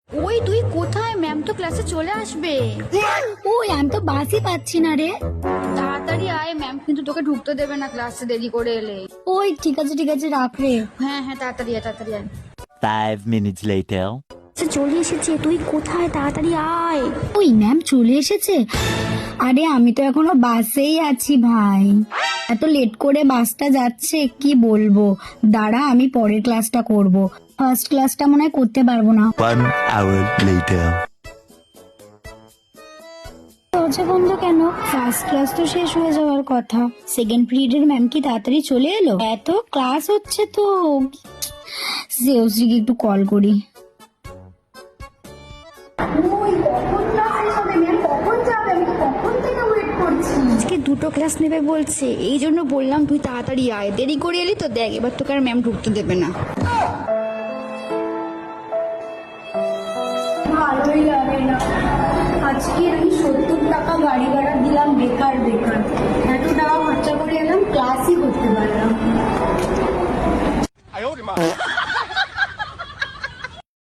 ওই তুই কোথায়? ম্যাম তো ক্লাসে চলে আসবে। ওই আমি তো বাসই পাচ্ছি না রে। তাড়াতাড়ি আয়, ম্যাম কিন্তু তোকে ঢুকতে দেবে না ক্লাসে দেরি করে এলে। ওই ঠিক আছে রাখ রে। হ্যাঁ হ্যাঁ, তাড়াতাড়ি আয়, তাড়াতাড়ি আয়। 5 minutes later. চলে এসেছে, তুই কোথায়? তাড়াতাড়ি আয়। ওই ম্যাম চলে এসেছে? আরে আমি তো এখনো বাসেই আছি ভাই, এত লেট করে বাসটা যাচ্ছে কি বলবো। দাঁড়া আমি পরের ক্লাসটা করব, ফার্স্ট ক্লাসটা মনে হয় করতে পারবো না। 1 hour later. দরজা বন্ধ কেন? ফার্স্ট ক্লাস তো শেষ হয়ে যাওয়ার কথা। সেকেন্ড পিরিয়ডের ম্যাম কি তাড়াতাড়ি চলে এলো? এত ক্লাস হচ্ছে তো। শ্রেয়শ্রীকে একটু কল করি। আজকে দুটো ক্লাস নেবে বলছে, এই জন্য বললাম তুই তাড়াতাড়ি আয়। দেরি করে এলি তো দেখ, এবার তোকে আর ম্যাম ঢুকতে দেবে না। ভালোই লাগে না।